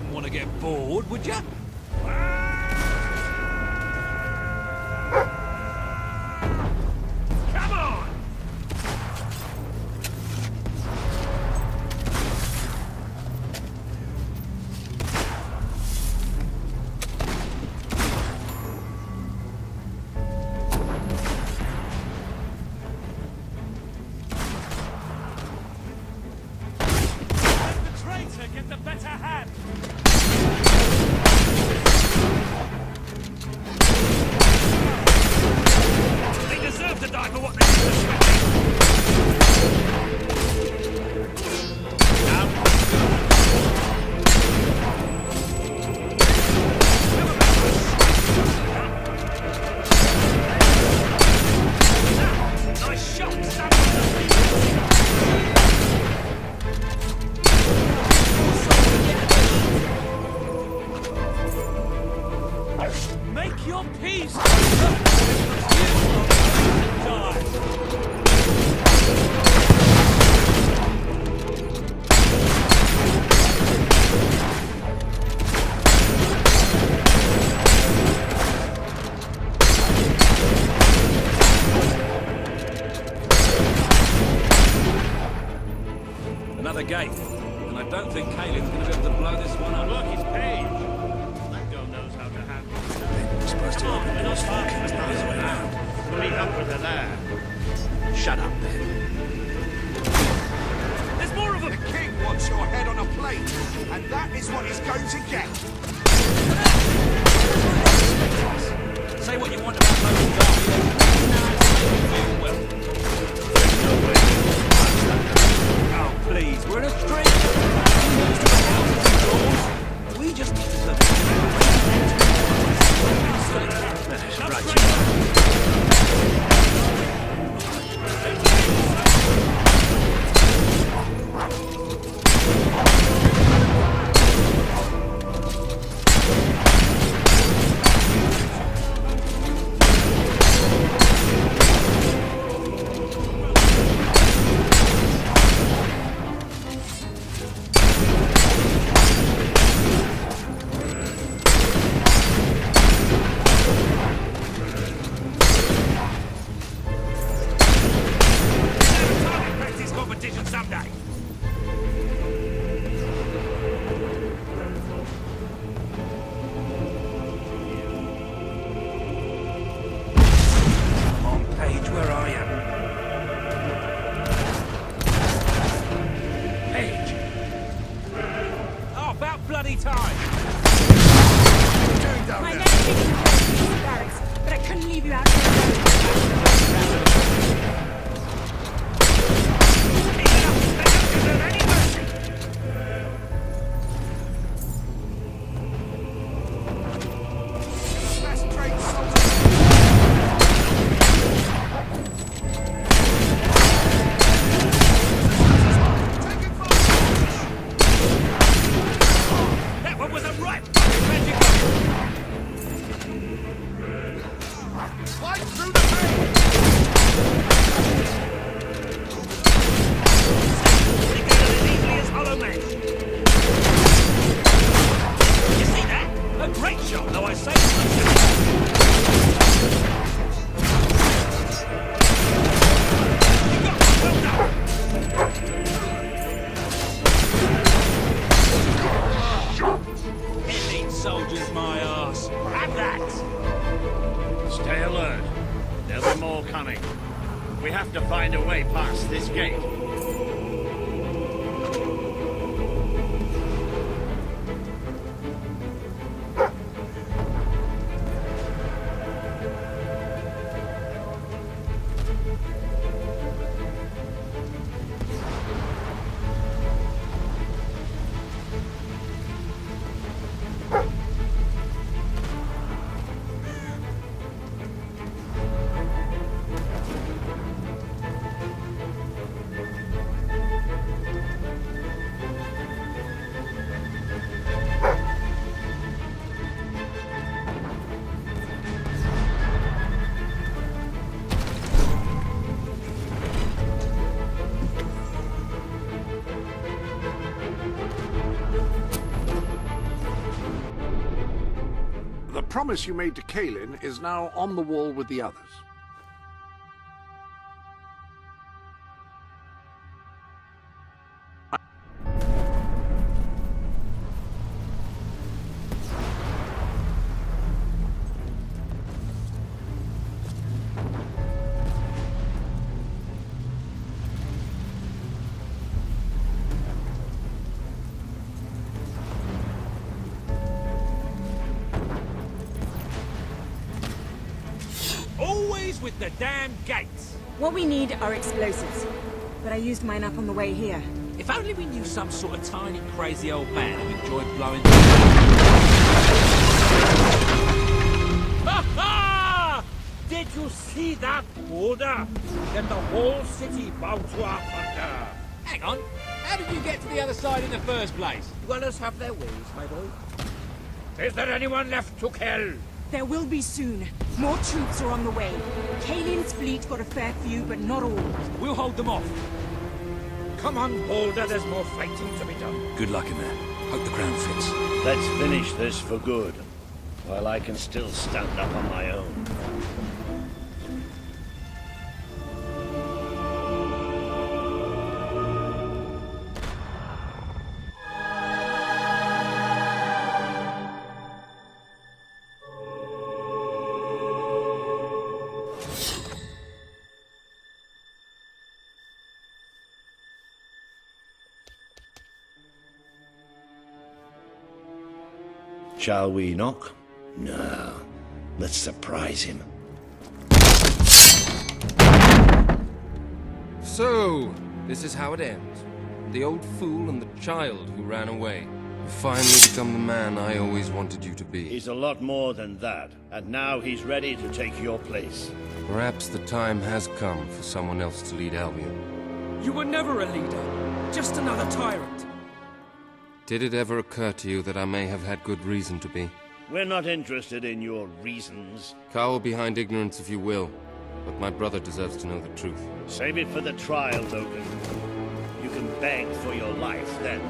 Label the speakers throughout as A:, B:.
A: wouldn't want to get bored, would you? Come on!
B: Get the better hand!
A: They deserve to die for what they did. Nice shot!
B: Make your peace!
A: Another gate, and I don't think Kaylin's going to be able to blow this one up.
B: Look, his page! That girl knows how to handle it.
A: We're supposed to open the doors for the king's knows way around.
B: We'll meet up with her there.
A: Shut up, then.
B: There's more of them!
C: The king wants your head on a plate, and that is what he's going to get.
A: Say what you want about Logan Derby, well. Oh, please, we're in a street. We just need to look. Right, competition someday. Come on, Paige, where are you? Paige! Oh, about bloody time!
C: What are you doing down
D: My
C: there?
D: men are taking you away from the barracks, but I couldn't leave you out here.
C: Best trained soldier. Take it fast.
A: That one was a right
C: Fight through the pain.
A: as easily as hollow mesh. You see that? A great shot, though I say you got one, well done. Elite soldiers, my arse. Have that.
B: Stay alert. There'll be more coming. We have to find a way past this gate.
E: promise you made to Kaelin is now on the wall with the others.
A: Always with the damn gates.
D: What we need are explosives. But I used mine up on the way here.
A: If only we knew some sort of tiny, crazy old man who enjoyed blowing... Ha ha! Did you see that boulder? That the whole city bowed to our thunder. Hang on. How did you get to the other side in the first place?
C: Dwellers have their ways, my boy.
A: Is there anyone left to kill?
D: There will be soon. More troops are on the way. Kaelin's fleet got a fair few, but not all.
A: We'll hold them off. Come on, Boulder, there's more fighting to be done. Good luck in there. Hope the crown fits.
B: Let's finish this for good, while I can still stand up on my own. Shall we knock? No. Let's surprise him.
F: So, this is how it ends. The old fool and the child who ran away. You finally become the man I always wanted you to be.
B: He's a lot more than that, and now he's ready to take your place.
F: Perhaps the time has come for someone else to lead Albion.
G: You were never a leader, just another tyrant.
F: Did it ever occur to you that I may have had good reason to be?
B: We're not interested in your reasons.
F: Cower behind ignorance if you will, but my brother deserves to know the truth.
B: Save it for the trial, Logan. You can beg for your life then.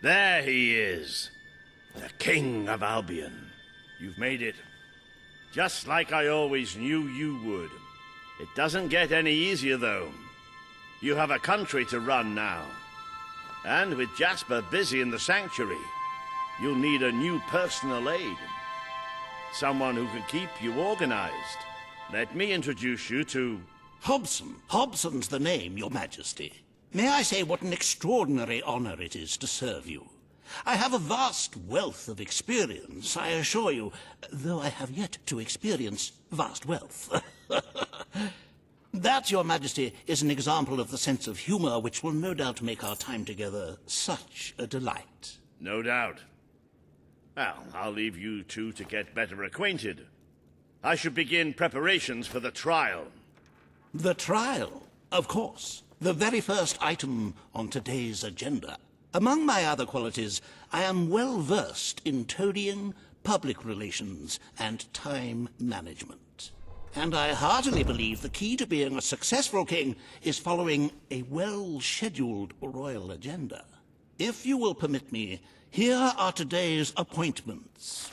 B: There he is, the King of Albion. You've made it. Just like I always knew you would. It doesn't get any easier, though. You have a country to run now. And with Jasper busy in the sanctuary, you'll need a new personal aide. Someone who can keep you organized. Let me introduce you to...
H: Hobson. Hobson's the name, Your Majesty. May I say what an extraordinary honor it is to serve you. I have a vast wealth of experience, I assure you, though I have yet to experience vast wealth. That, Your Majesty, is an example of the sense of humor which will no doubt make our time together such a delight.
B: No doubt. Well, I'll leave you two to get better acquainted. I should begin preparations for the trial.
H: The trial, of course. The very first item on today's agenda. Among my other qualities, I am well versed in toadying, public relations, and time management. And I heartily believe the key to being a successful king is following a well-scheduled royal agenda. If you will permit me, here are today's appointments.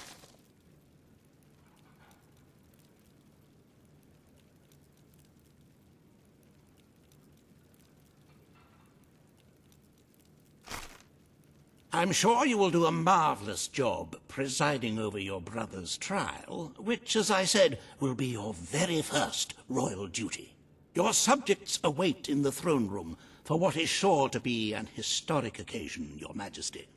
H: I'm sure you will do a marvelous job presiding over your brother's trial, which, as I said, will be your very first royal duty. Your subjects await in the throne room for what is sure to be an historic occasion, Your Majesty.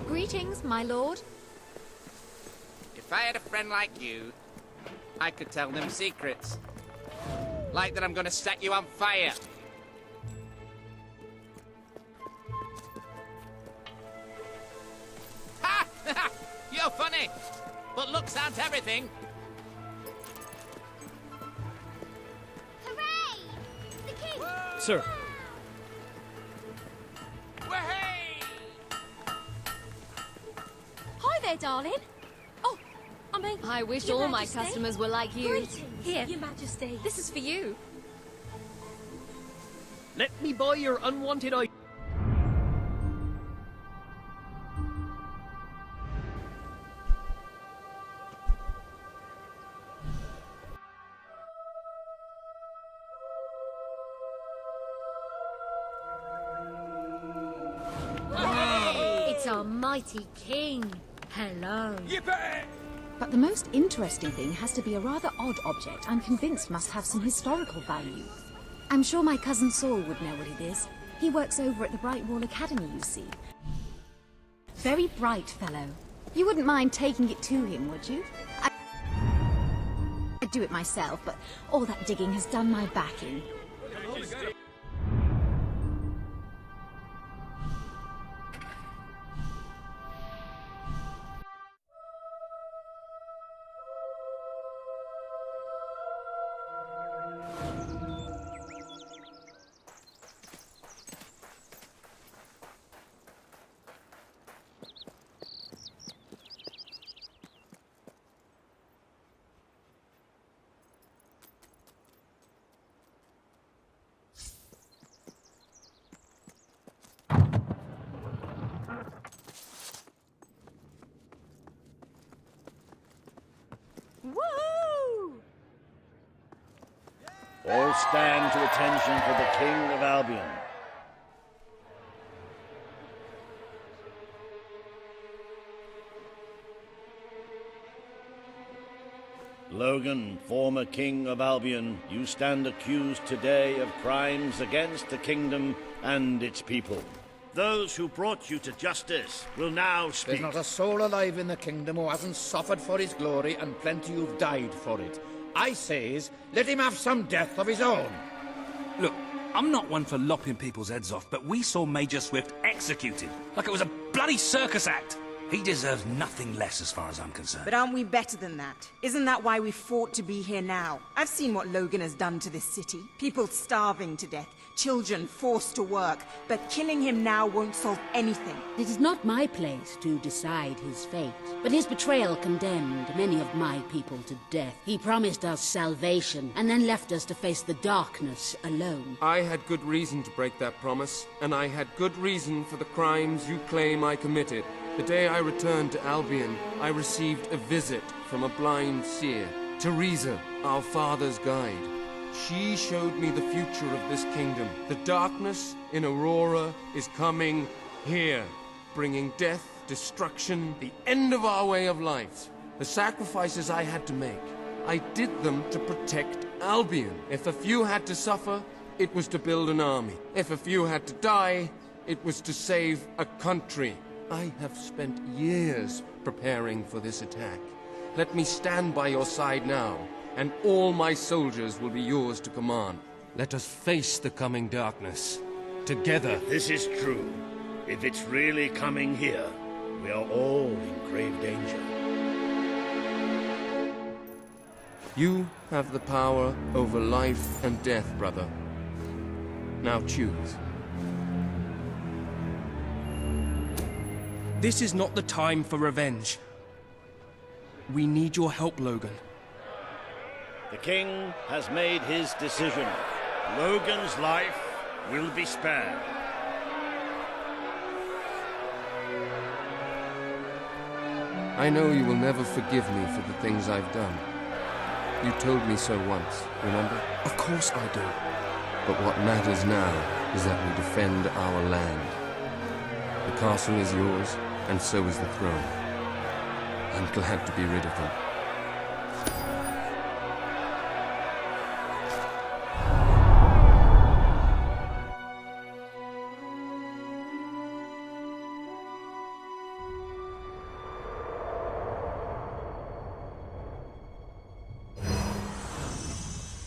I: Greetings, my lord.
J: If I had a friend like you, I could tell them secrets. Like that I'm gonna set you on fire. Ha! You're funny, but looks aren't everything.
I: Hooray! The king!
G: Sir,
I: Hi there, darling. Oh, I wish
D: Your
I: all my
D: Majesty?
I: customers were like you.
D: Greetings,
I: Here,
D: Your Majesty.
I: this is for you.
G: let me buy your unwanted item.
I: It's our mighty king. Hello.
K: But the most interesting thing has to be a rather odd object I'm convinced must have some historical value. I'm sure my cousin Saul would know what it is. He works over at the Bright Wall Academy, you see. Very bright fellow. You wouldn't mind taking it to him, would you? I'd do it myself, but all that digging has done my back in.
D: Woo!
B: All stand to attention for the King of Albion. Logan, former King of Albion, you stand accused today of crimes against the kingdom and its people. Those who brought you to justice will now speak.
L: There's not a soul alive in the kingdom who hasn't suffered for his glory, and plenty who've died for it. I says, let him have some death of his own.
G: Look, I'm not one for lopping people's heads off, but we saw Major Swift executed like it was a bloody circus act.
M: He deserves nothing less as far as I'm concerned.
D: But aren't we better than that? Isn't that why we fought to be here now? I've seen what Logan has done to this city. People starving to death, children forced to work. But killing him now won't solve anything.
N: It is not my place to decide his fate, but his betrayal condemned many of my people to death. He promised us salvation, and then left us to face the darkness alone.
F: I had good reason to break that promise, and I had good reason for the crimes you claim I committed. The day I returned to Albion, I received a visit from a blind seer, Teresa, our father's guide. She showed me the future of this kingdom. The darkness in Aurora is coming here, bringing death, destruction, the end of our way of life. The sacrifices I had to make, I did them to protect Albion. If a few had to suffer, it was to build an army. If a few had to die, it was to save a country. I have spent years preparing for this attack. Let me stand by your side now, and all my soldiers will be yours to command. Let us face the coming darkness, together.
B: If this is true, if it's really coming here, we are all in grave danger.
F: You have the power over life and death, brother. Now choose.
O: This is not the time for revenge. We need your help, Logan.
B: The king has made his decision. Logan's life will be spared.
F: I know you will never forgive me for the things I've done. You told me so once, remember?
O: Of course I do.
F: But what matters now is that we defend our land. The castle is yours, and so is the throne. I'm glad to be rid of them.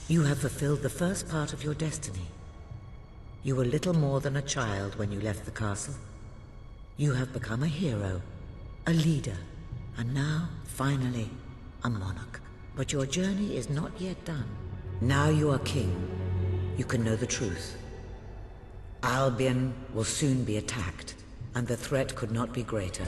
P: You have fulfilled the first part of your destiny. You were little more than a child when you left the castle. You have become a hero, a leader, and now, finally, a monarch. But your journey is not yet done. Now you are king. You can know the truth. Albion will soon be attacked, and the threat could not be greater.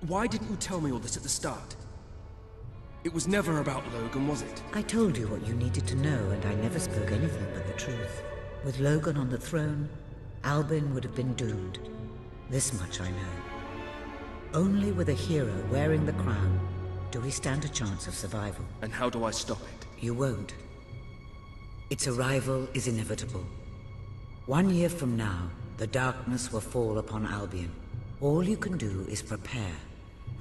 O: Why didn't you tell me all this at the start? It was never about Logan, was it?
P: I told you what you needed to know, and I never spoke anything but the truth. With Logan on the throne, Albion would have been doomed. This much I know. Only with a hero wearing the crown do we stand a chance of survival.
O: And how do I stop it?
P: You won't. Its arrival is inevitable. 1 year from now, the darkness will fall upon Albion. All you can do is prepare,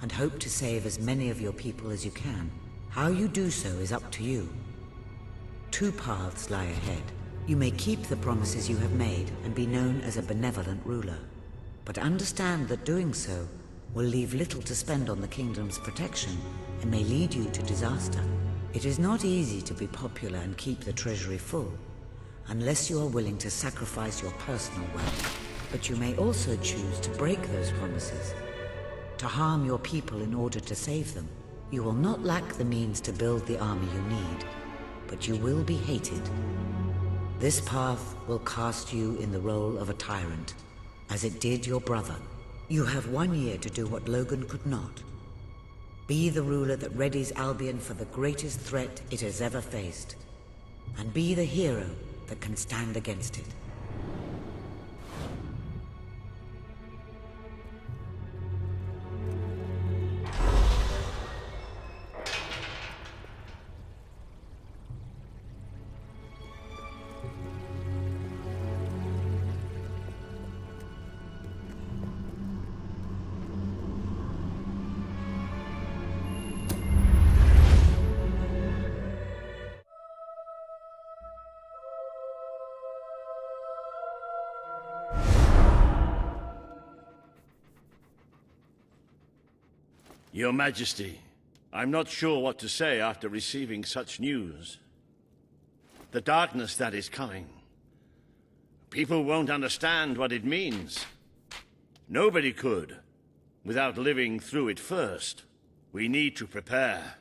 P: and hope to save as many of your people as you can. How you do so is up to you. 2 paths lie ahead. You may keep the promises you have made and be known as a benevolent ruler. But understand that doing so will leave little to spend on the kingdom's protection and may lead you to disaster. It is not easy to be popular and keep the treasury full, unless you are willing to sacrifice your personal wealth. But you may also choose to break those promises, to harm your people in order to save them. You will not lack the means to build the army you need, but you will be hated. This path will cast you in the role of a tyrant, as it did your brother. You have 1 year to do what Logan could not. Be the ruler that readies Albion for the greatest threat it has ever faced, and be the hero that can stand against it.
B: Your Majesty, I'm not sure what to say after receiving such news. The darkness that is coming. People won't understand what it means. Nobody could, without living through it first. We need to prepare.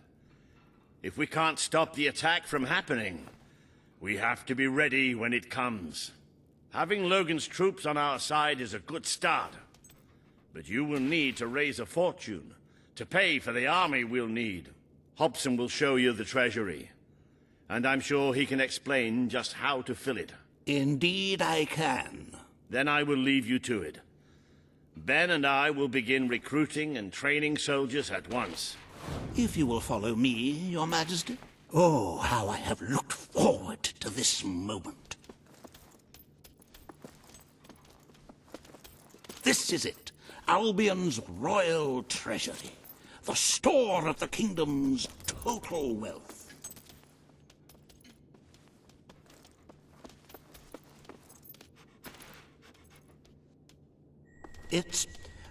B: If we can't stop the attack from happening, we have to be ready when it comes. Having Logan's troops on our side is a good start. But you will need to raise a fortune to pay for the army we'll need. Hobson will show you the treasury, and I'm sure he can explain just how to fill it.
H: Indeed I can.
B: Then I will leave you to it. Ben and I will begin recruiting and training soldiers at once.
H: If you will follow me, Your Majesty. Oh, how I have looked forward to this moment. This is it, Albion's royal treasury, the store of the kingdom's total wealth. It's,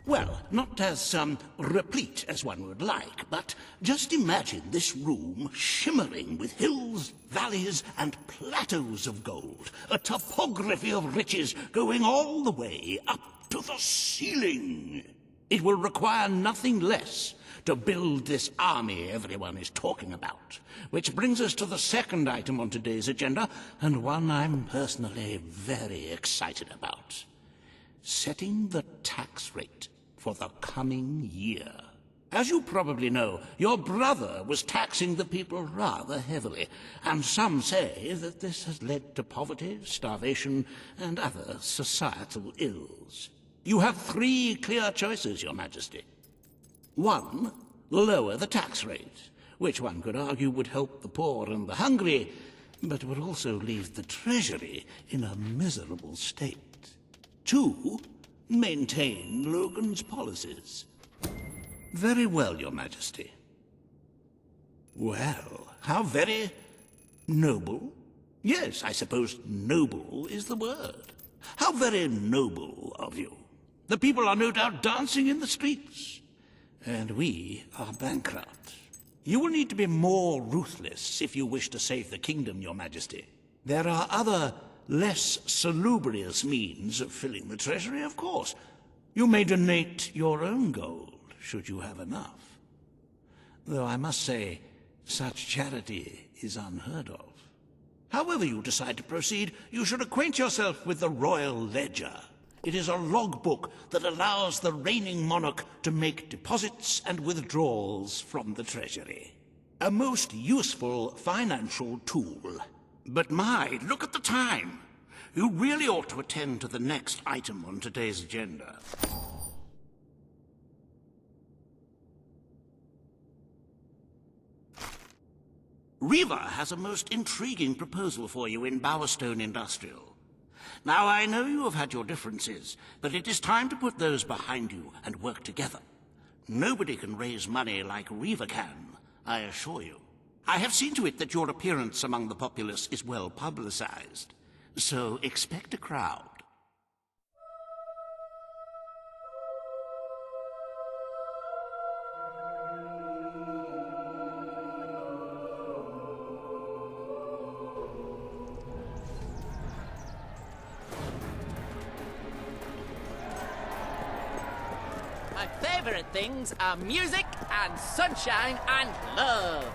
H: well, not as replete as one would like, but just imagine this room shimmering with hills, valleys, and plateaus of gold, a topography of riches going all the way up to the ceiling. It will require nothing less to build this army everyone is talking about. Which brings us to the second item on today's agenda, and one I'm personally very excited about. Setting the tax rate for the coming year. As you probably know, your brother was taxing the people rather heavily, and some say that this has led to poverty, starvation, and other societal ills. You have three clear choices, Your Majesty. 1, lower the tax rate, which one could argue would help the poor and the hungry, but would also leave the treasury in a miserable state. 2, maintain Logan's policies. Very well, Your Majesty. Well, how very noble. Yes, I suppose noble is the word. How very noble of you. The people are no doubt dancing in the streets, and we are bankrupt. You will need to be more ruthless if you wish to save the kingdom, Your Majesty. There are other, less salubrious means of filling the treasury, of course. You may donate your own gold, should you have enough. Though I must say, such charity is unheard of. However you decide to proceed, you should acquaint yourself with the Royal Ledger. It is a logbook that allows the reigning monarch to make deposits and withdrawals from the treasury. A most useful financial tool. But my, look at the time! You really ought to attend to the next item on today's agenda. Riva has a most intriguing proposal for you in Bowerstone Industrial. Now, I know you have had your differences, but it is time to put those behind you and work together. Nobody can raise money like Riva can, I assure you. I have seen to it that your appearance among the populace is well publicized, so expect a crowd.
J: My favorite things are music and sunshine and love.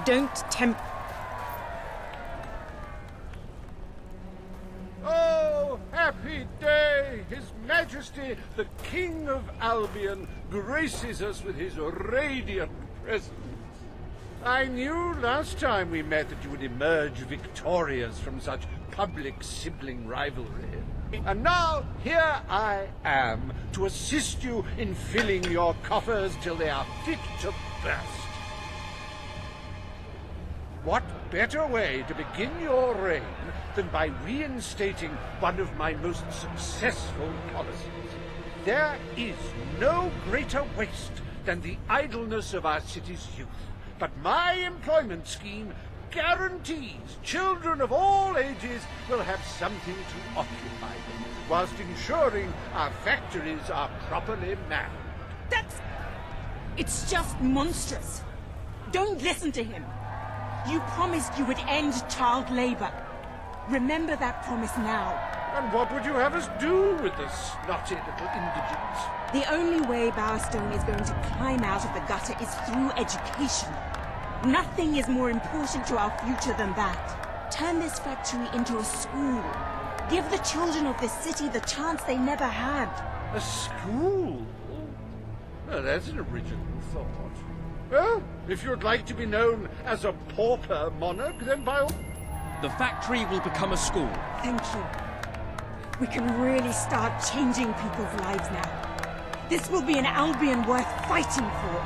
D: Don't tempt...
Q: Oh, happy day! His Majesty, the King of Albion, graces us with his radiant presence. I knew last time we met that you would emerge victorious from such public sibling rivalry. And now, here I am, to assist you in filling your coffers till they are fit to burst. What better way to begin your reign than by reinstating one of my most successful policies? There is no greater waste than the idleness of our city's youth, but my employment scheme guarantees children of all ages will have something to occupy them, whilst ensuring our factories are properly manned.
D: It's just monstrous. Don't listen to him. You promised you would end child labor. Remember that promise now.
Q: And what would you have us do with the snotty little indigents?
D: The only way Bowerstone is going to climb out of the gutter is through education. Nothing is more important to our future than that. Turn this factory into a school. Give the children of this city the chance they never had.
Q: A school? Well, that's an original thought. Well, if you'd like to be known as a pauper monarch, then by all...
O: The factory will become a school.
D: Thank you. We can really start changing people's lives now. This will be an Albion worth fighting for.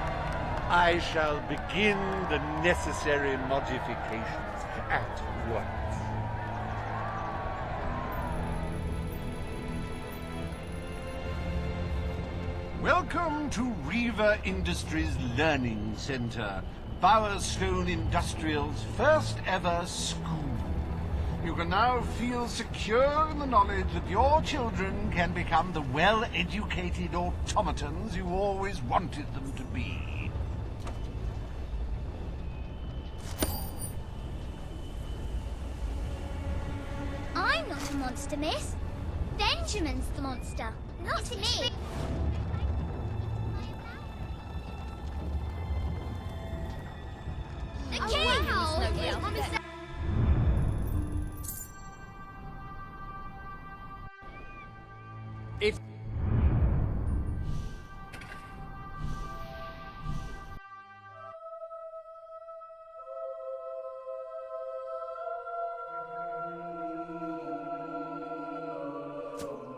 Q: I shall begin the necessary modifications at once. Welcome to Reaver Industries Learning Center, Bowerstone Industrial's first ever school. You can now feel secure in the knowledge that your children can become the well-educated automatons you always wanted them to be.
R: I'm not a monster, miss. Benjamin's the monster, not me. The king!
O: If...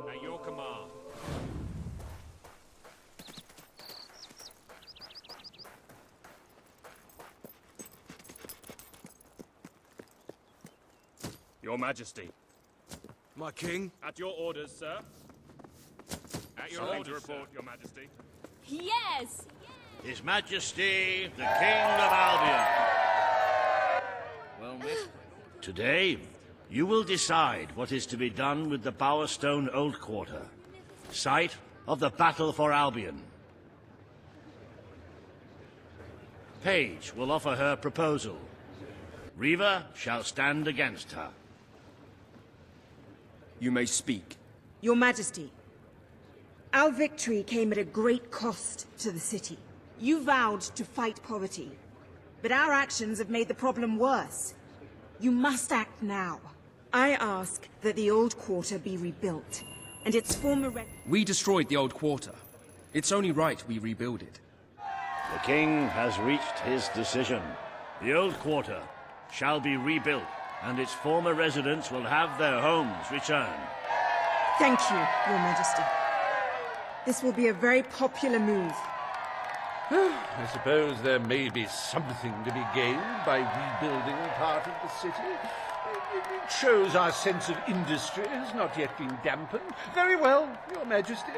A: At your command. Your Majesty.
M: My king?
A: At your orders, sir. At your orders, to report, Your Majesty.
I: Yes!
B: His Majesty, the King of Albion. Well, miss. Today, you will decide what is to be done with the Bowerstone Old Quarter, site of the battle for Albion. Paige will offer her proposal. Reaver shall stand against her.
O: You may speak.
D: Your Majesty, our victory came at a great cost to the city. You vowed to fight poverty, but our actions have made the problem worse. You must act now. I ask that the Old Quarter be rebuilt, and its former...
O: We destroyed the old quarter. It's only right we rebuild it.
B: The king has reached his decision. The Old Quarter shall be rebuilt, and its former residents will have their homes returned.
D: Thank you, Your Majesty. This will be a very popular move.
Q: I suppose there may be something to be gained by rebuilding part of the city. It shows our sense of industry has not yet been dampened. Very well, Your Majesty.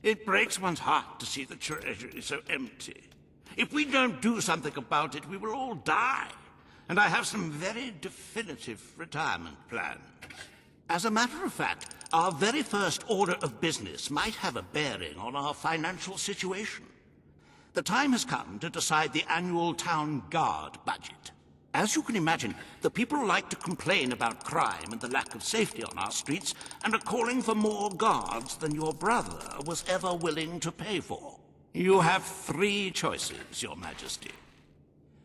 H: It breaks one's heart to see the treasury so empty. If we don't do something about it, we will all die. And I have some very definitive retirement plans. As a matter of fact, our very first order of business might have a bearing on our financial situation. The time has come to decide the annual town guard budget. As you can imagine, the people like to complain about crime and the lack of safety on our streets and are calling for more guards than your brother was ever willing to pay for. You have 3 choices, Your Majesty.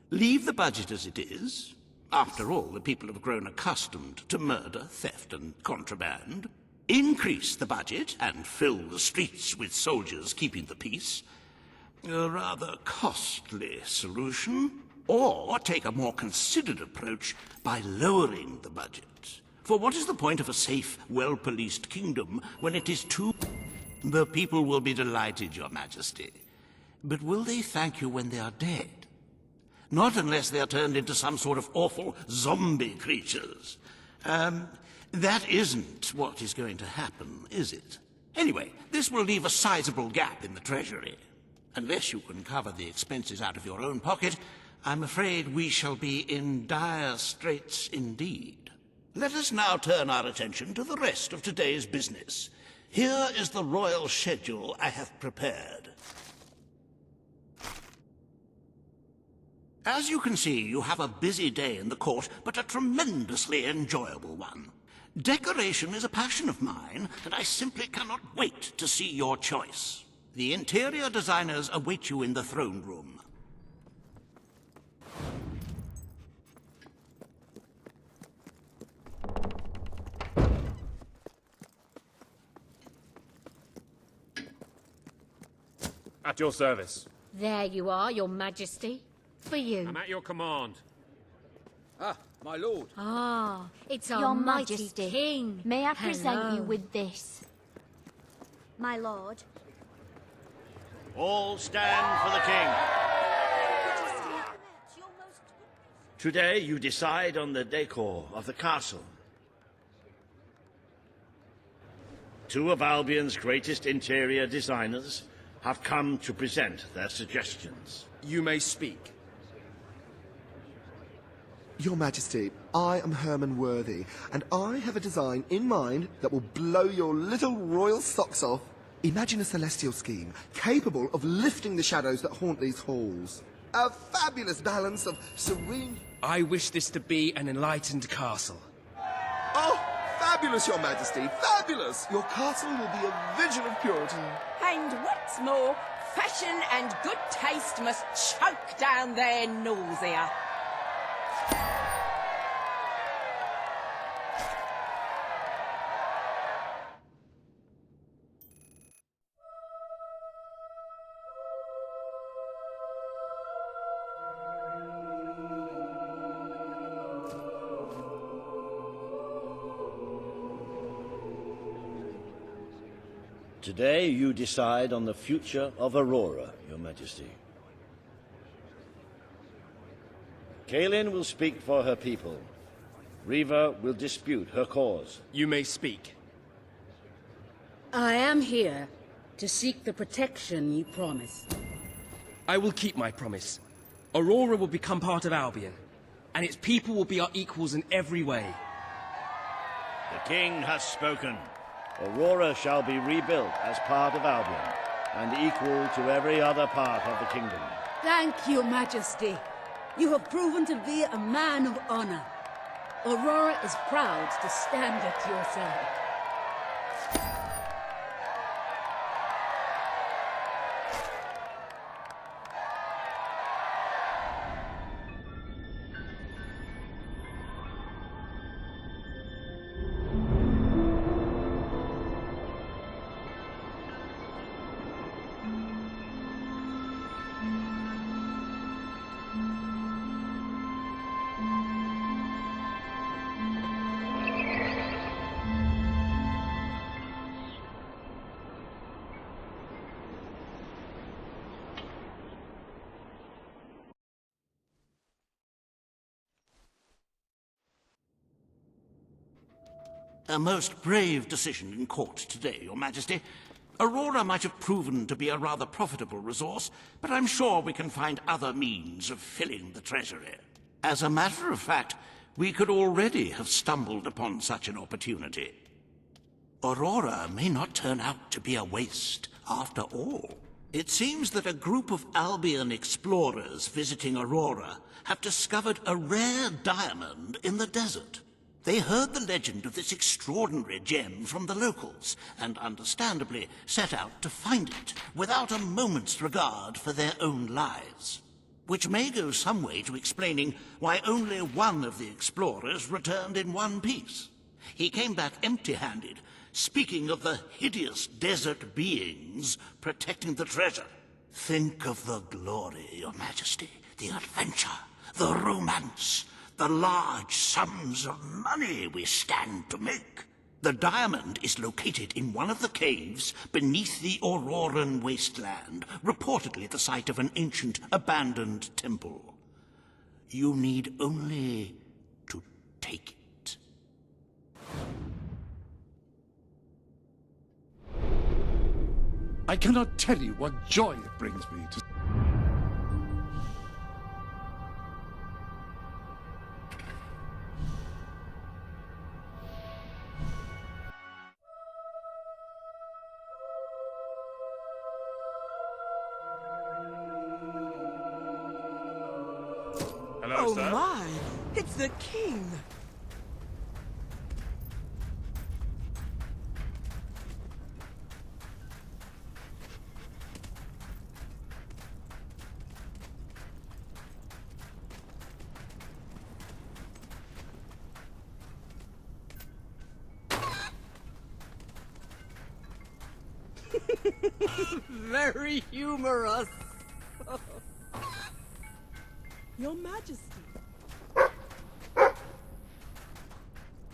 H: Leave the budget as it is. After all, the people have grown accustomed to murder, theft, and contraband. Increase the budget and fill the streets with soldiers keeping the peace. A rather costly solution. Or take a more considered approach by lowering the budget. For what is the point of a safe, well-policed kingdom when it is too... The people will be delighted, Your Majesty. But will they thank you when they are dead? Not unless they are turned into some sort of awful zombie creatures. That isn't what is going to happen, is it? Anyway, this will leave a sizable gap in the treasury. Unless you can cover the expenses out of your own pocket, I'm afraid we shall be in dire straits indeed. Let us now turn our attention to the rest of today's business. Here is the royal schedule I have prepared. As you can see, you have a busy day in the court, but a tremendously enjoyable one. Decoration is a passion of mine, and I simply cannot wait to see your choice. The interior designers await you in the throne room.
A: At your service.
I: There you are, Your Majesty. For you.
A: I'm at your command.
C: Ah, my lord.
I: Ah, it's our
R: Your
I: mighty
R: Majesty,
I: king.
R: may I present
I: Hello.
R: you with this? My lord.
B: All stand for the king. Today you decide on the decor of the castle. Two of Albion's greatest interior designers have come to present their suggestions.
O: You may speak.
S: Your Majesty, I am Herman Worthy, and I have a design in mind that will blow your little royal socks off. Imagine a celestial scheme capable of lifting the shadows that haunt these halls. A fabulous balance of serene...
O: I wish this to be an enlightened castle.
S: Oh, fabulous, Your Majesty, fabulous! Your castle will be a vision of purity.
T: And what's more, fashion and good taste must choke down their nausea.
B: Today you decide on the future of Aurora, Your Majesty. Kaelin will speak for her people. Riva will dispute her cause.
O: You may speak.
N: I am here to seek the protection you promised.
O: I will keep my promise. Aurora will become part of Albion, and its people will be our equals in every way.
B: The king has spoken. Aurora shall be rebuilt as part of Albion, and equal to every other part of the kingdom.
N: Thank you, Majesty. You have proven to be a man of honor. Aurora is proud to stand at your side.
H: A most brave decision in court today, Your Majesty. Aurora might have proven to be a rather profitable resource, but I'm sure we can find other means of filling the treasury. As a matter of fact, we could already have stumbled upon such an opportunity. Aurora may not turn out to be a waste after all. It seems that a group of Albion explorers visiting Aurora have discovered a rare diamond in the desert. They heard the legend of this extraordinary gem from the locals, and understandably set out to find it, without a moment's regard for their own lives. Which may go some way to explaining why only one of the explorers returned in one piece. He came back empty-handed, speaking of the hideous desert beings protecting the treasure. Think of the glory, Your Majesty, the adventure, the romance, the large sums of money we stand to make. The diamond is located in one of the caves beneath the Auroran wasteland, reportedly the site of an ancient, abandoned temple. You need only to take it.
Q: I cannot tell you what joy it brings me to...
A: Hello, sir.
T: Oh my! It's the king! Very humorous. Your Majesty.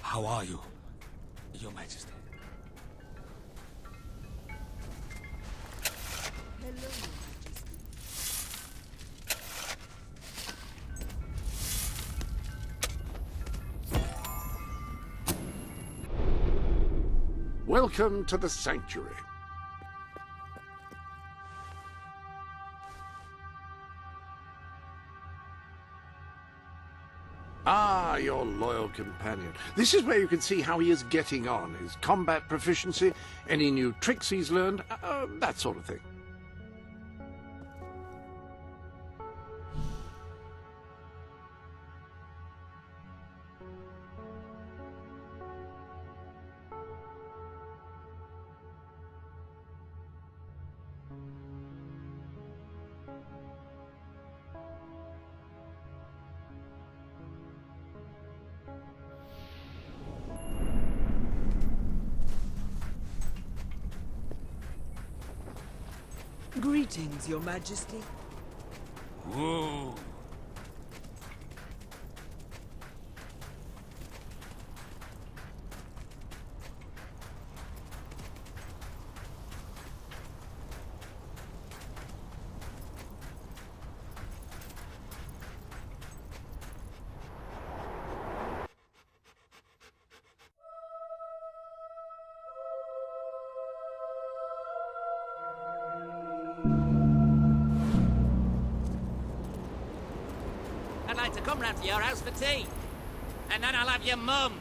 M: How are you, Your Majesty?
T: Hello, Your Majesty.
E: Welcome to the Sanctuary. Ah, your loyal companion. This is where you can see how he is getting on, his combat proficiency, any new tricks he's learned, that sort of thing.
T: Greetings, Your Majesty.
M: Whoa.
J: I'd like to come round to your house for tea. And then I'll have your mum.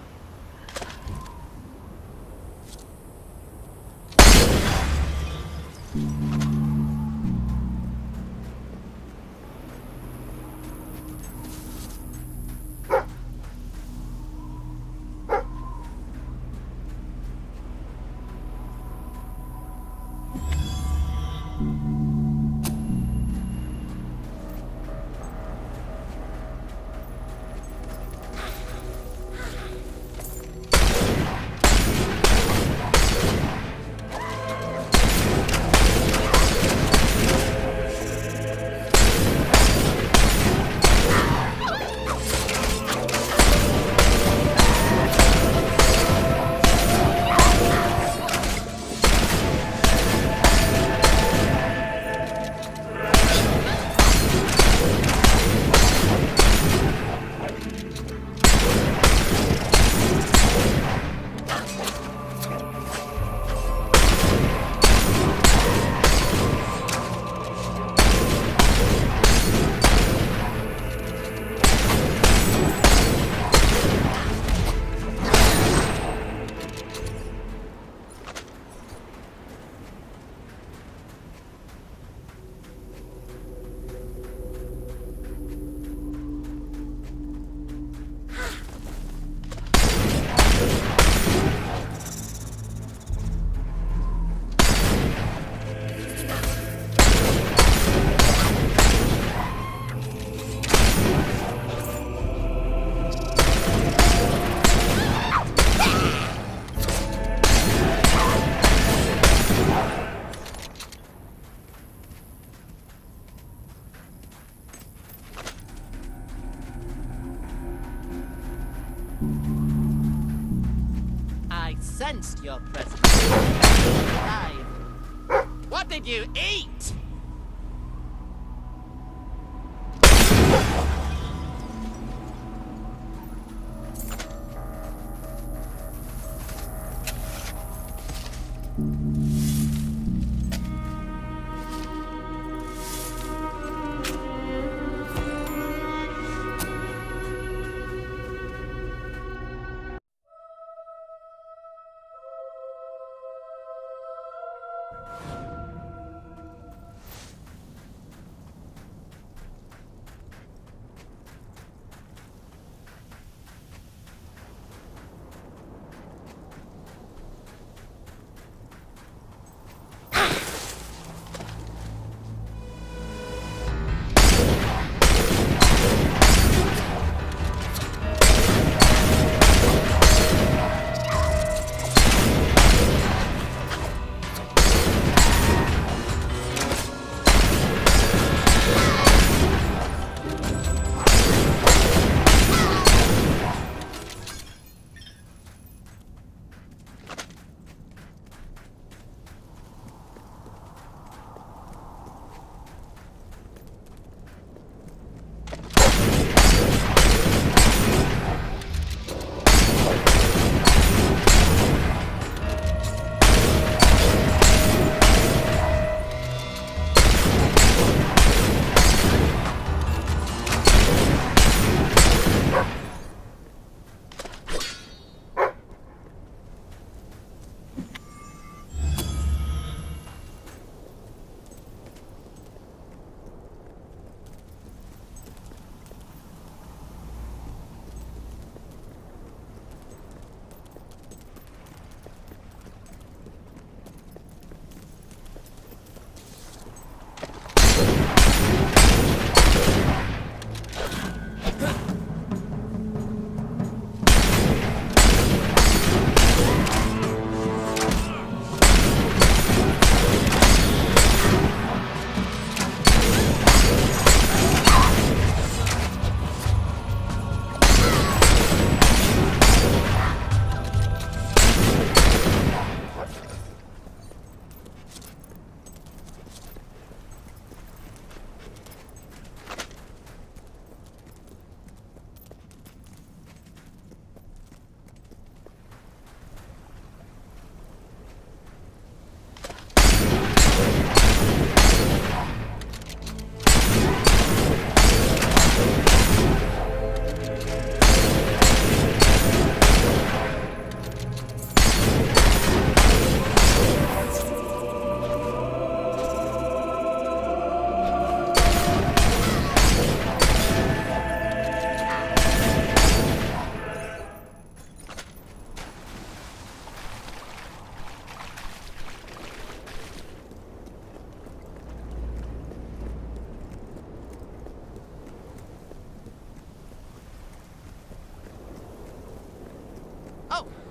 J: your presence. Alive. What did you eat?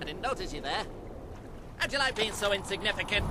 J: I didn't notice you there. How'd you like being so insignificant?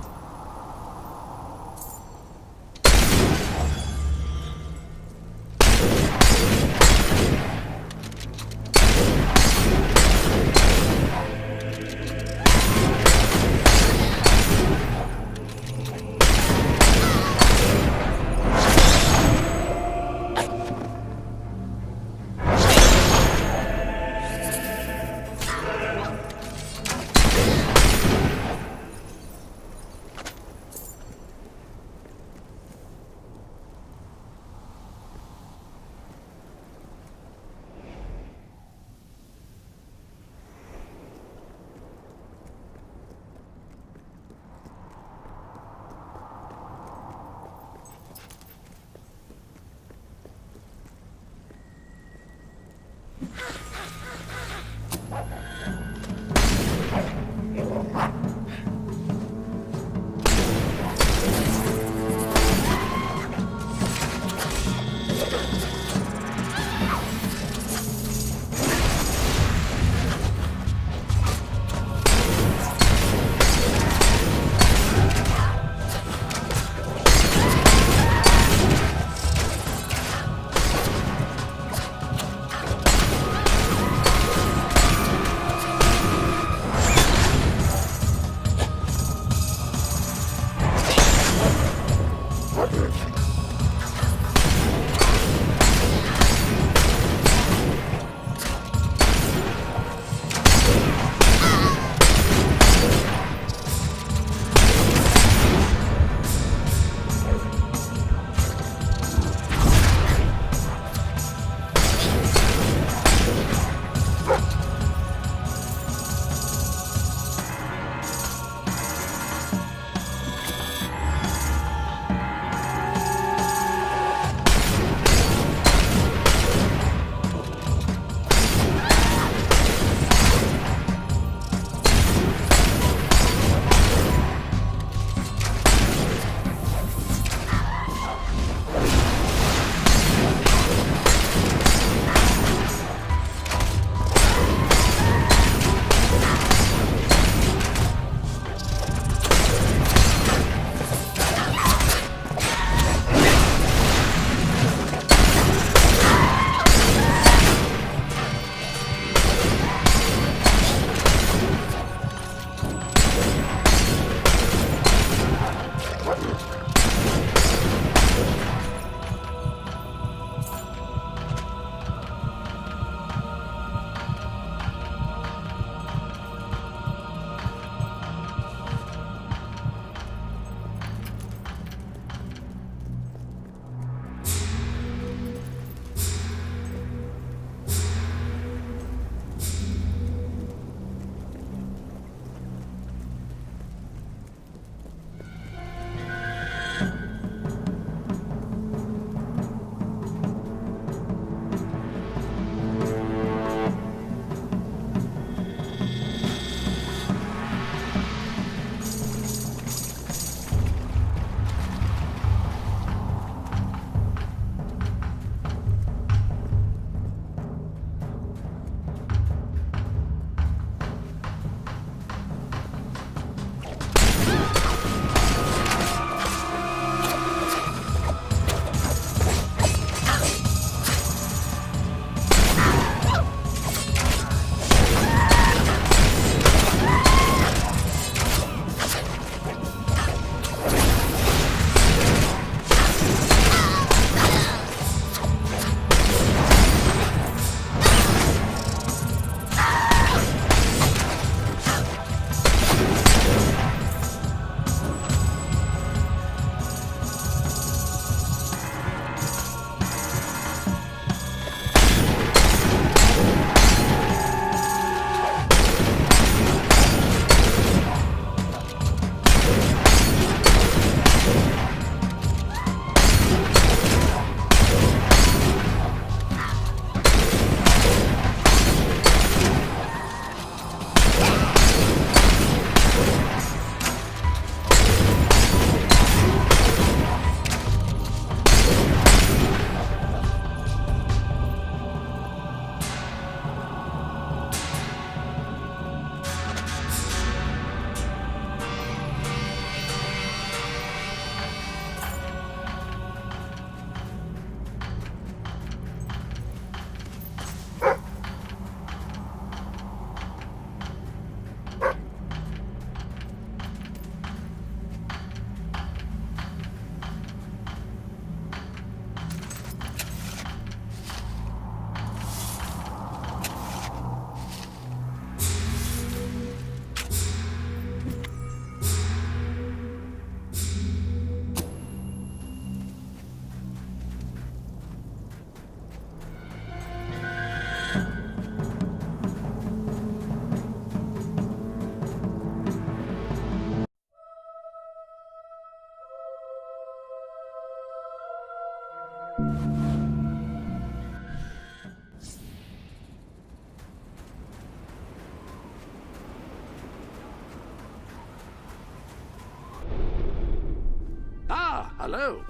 E: Ah, hello.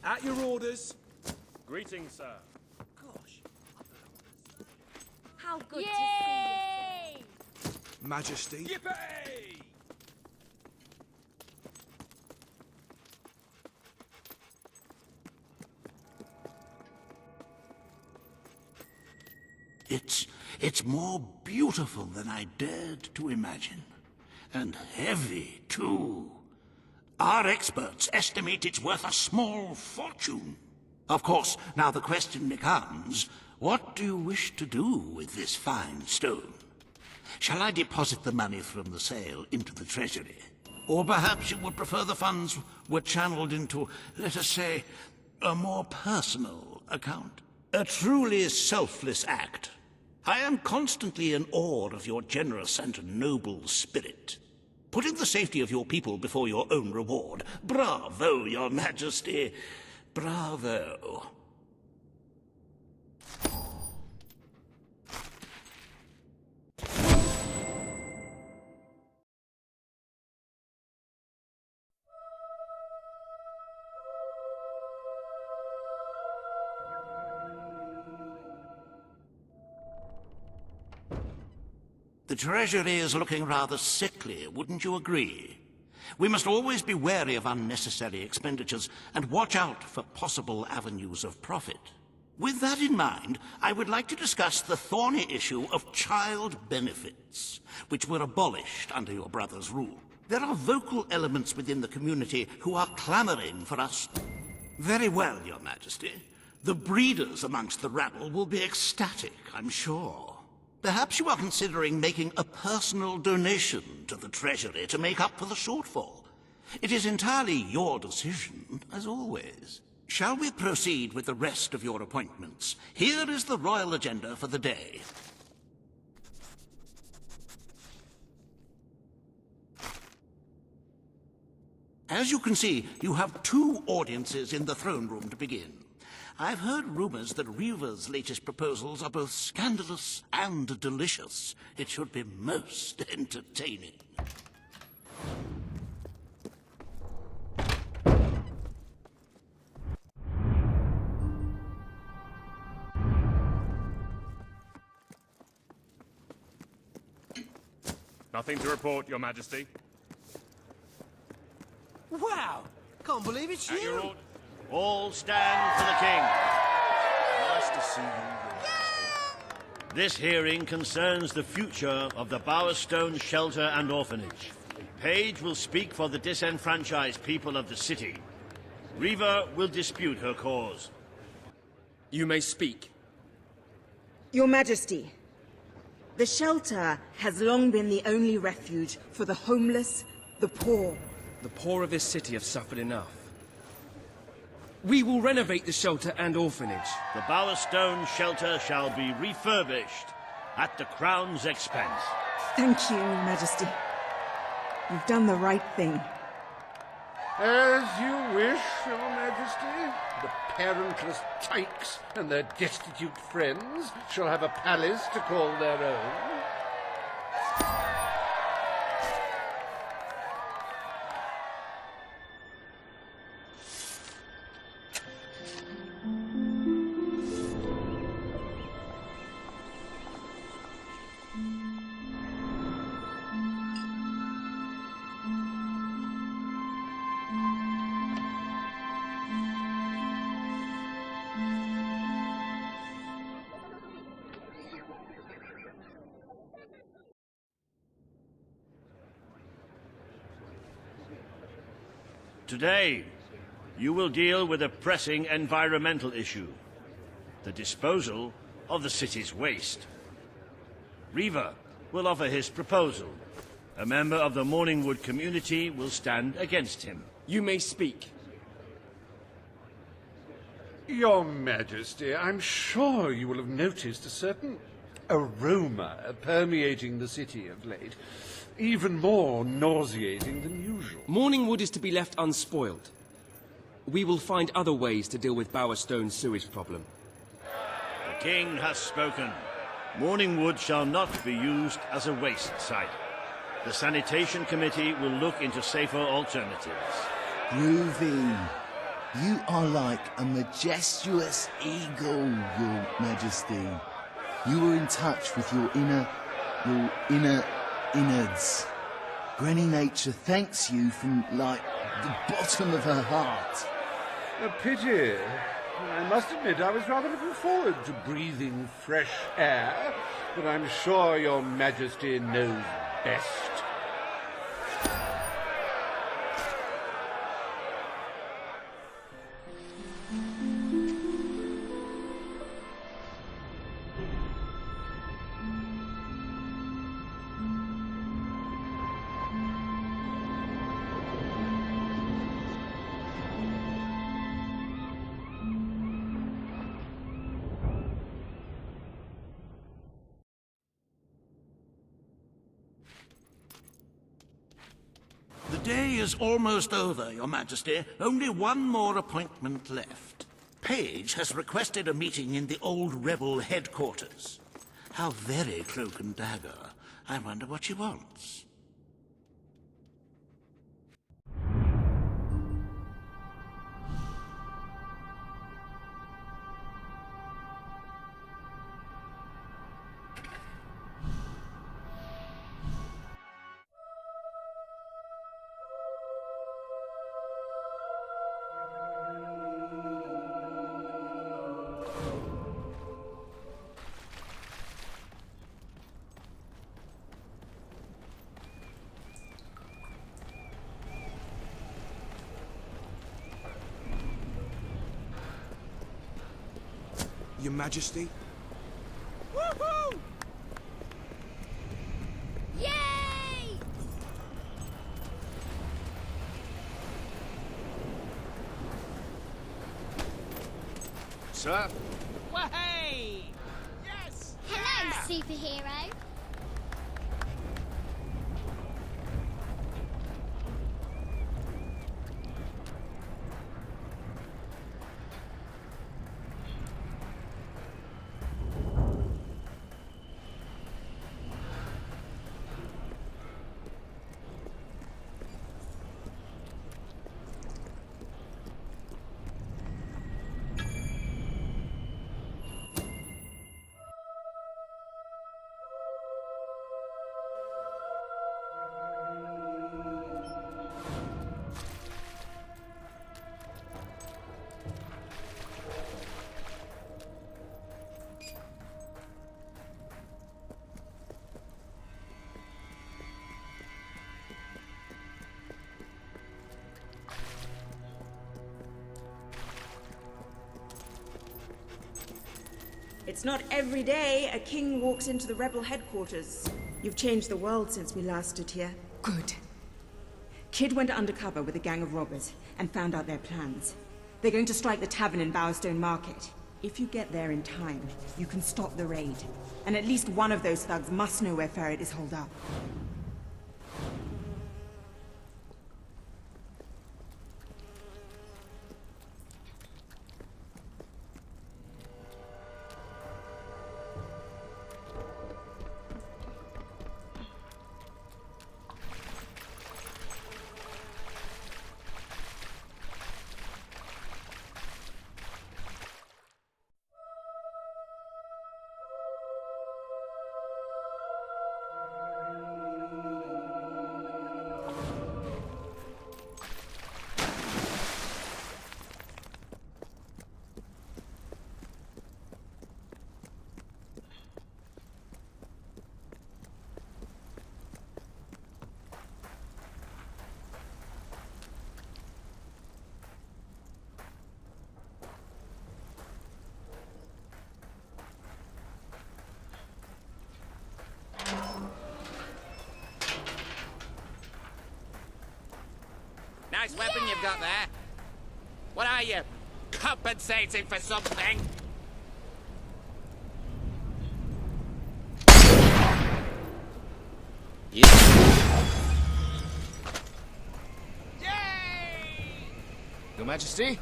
A: At your orders. Greetings, sir.
I: How good to see you.
C: Majesty.
A: Yippee!
H: It's more beautiful than I dared to imagine. And heavy, too. Our experts estimate it's worth a small fortune. Of course, now the question becomes, what do you wish to do with this fine stone? Shall I deposit the money from the sale into the treasury? Or perhaps you would prefer the funds were channeled into, let us say, a more personal account? A truly selfless act. I am constantly in awe of your generous and noble spirit. Putting the safety of your people before your own reward. Bravo, Your Majesty. Bravo. The Treasury is looking rather sickly, wouldn't you agree? We must always be wary of unnecessary expenditures and watch out for possible avenues of profit. With that in mind, I would like to discuss the thorny issue of child benefits, which were abolished under your brother's rule. There are vocal elements within the community who are clamoring for us. Very well, Your Majesty. The breeders amongst the rabble will be ecstatic, I'm sure. Perhaps you are considering making a personal donation to the Treasury to make up for the shortfall. It is entirely your decision, as always. Shall we proceed with the rest of your appointments? Here is the royal agenda for the day. As you can see, you have 2 audiences in the throne room to begin. I've heard rumors that Reva's latest proposals are both scandalous and delicious. It should be most entertaining.
A: Nothing to report, Your Majesty.
C: Wow! Can't believe it's
A: At your
C: you!
A: orders.
B: All stand for the king.
C: Nice to see you, Your Majesty.
B: This hearing concerns the future of the Bowerstone Shelter and Orphanage. Paige will speak for the disenfranchised people of the city. Reva will dispute her cause.
O: You may speak.
D: Your Majesty, the shelter has long been the only refuge for the homeless, the poor.
O: The poor of this city have suffered enough. We will renovate the shelter and orphanage.
B: The Bowerstone Shelter shall be refurbished at the Crown's expense.
D: Thank you, Your Majesty. You've done the right thing.
Q: As you wish, Your Majesty. The parentless tykes and their destitute friends shall have a palace to call their own.
B: Today, you will deal with a pressing environmental issue. The disposal of the city's waste. Reva will offer his proposal. A member of the Morningwood community will stand against him.
O: You may speak.
Q: Your Majesty, I'm sure you will have noticed a certain aroma permeating the city of late. Even more nauseating than usual.
O: Morningwood is to be left unspoiled. We will find other ways to deal with Bowerstone's sewage problem.
B: The king has spoken. Morningwood shall not be used as a waste site. The sanitation committee will look into safer alternatives.
U: Groovy. You are like a majestuous eagle, Your Majesty. You were in touch with your inner innards. Granny Nature thanks you from, like, the bottom of her heart.
Q: A pity. I must admit I was rather looking forward to breathing fresh air, but I'm sure Your Majesty knows best.
H: The day is almost over, Your Majesty. Only one more appointment left. Page has requested a meeting in the old rebel headquarters. How very cloak and dagger. I wonder what she wants.
C: Your Majesty?
T: Woohoo!
R: Yay!
B: Sir?
T: Wahey! Yes!
R: Hello, superhero.
D: It's not every day a king walks into the rebel headquarters. You've changed the world since we last stood here. Good. Kid went undercover with a gang of robbers and found out their plans. They're going to strike the tavern in Bowerstone Market. If you get there in time, you can stop the raid. And at least one of those thugs must know where Ferret is holed up.
J: Nice weapon you've got there. What are you? compensating for something.
G: Your Majesty?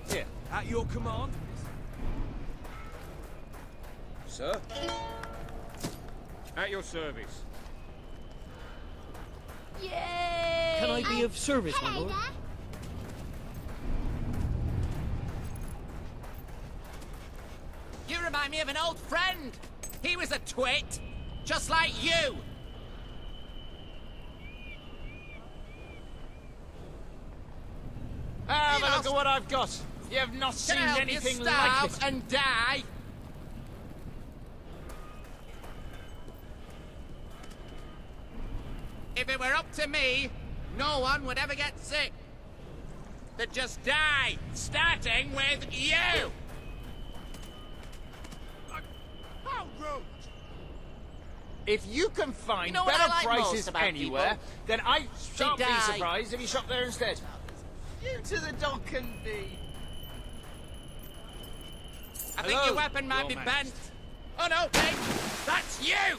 A: Here, at your command.
G: Sir?
A: At your service.
T: Yay!
G: Can I be of service, my lord?
J: You remind me of an old friend. He was a twit, just like you.
A: Have a look at what I've got. You have not seen
J: Can I help
A: anything
J: you
A: like
J: starve
A: this.
J: and die? If it were up to me, no one would ever get sick. They'd just die, starting with you! How rude!
A: If you can find
J: You know what
A: better
J: I like most
A: prices
J: about
A: anywhere,
J: people?
A: then I shan't be
J: die.
A: surprised if you shop there instead.
G: You to the dock and thee.
J: I think
A: Hello,
J: your weapon might
A: Your
J: be
A: Majesty.
J: bent. Oh no, mate! That's you!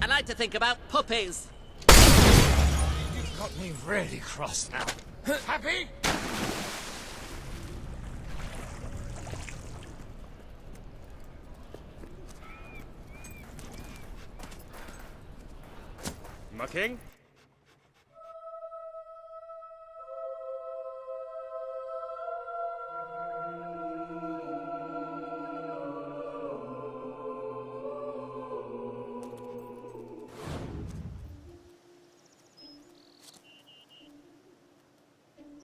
J: I like to think about puppies.
A: You've got me really cross now. Happy? My king?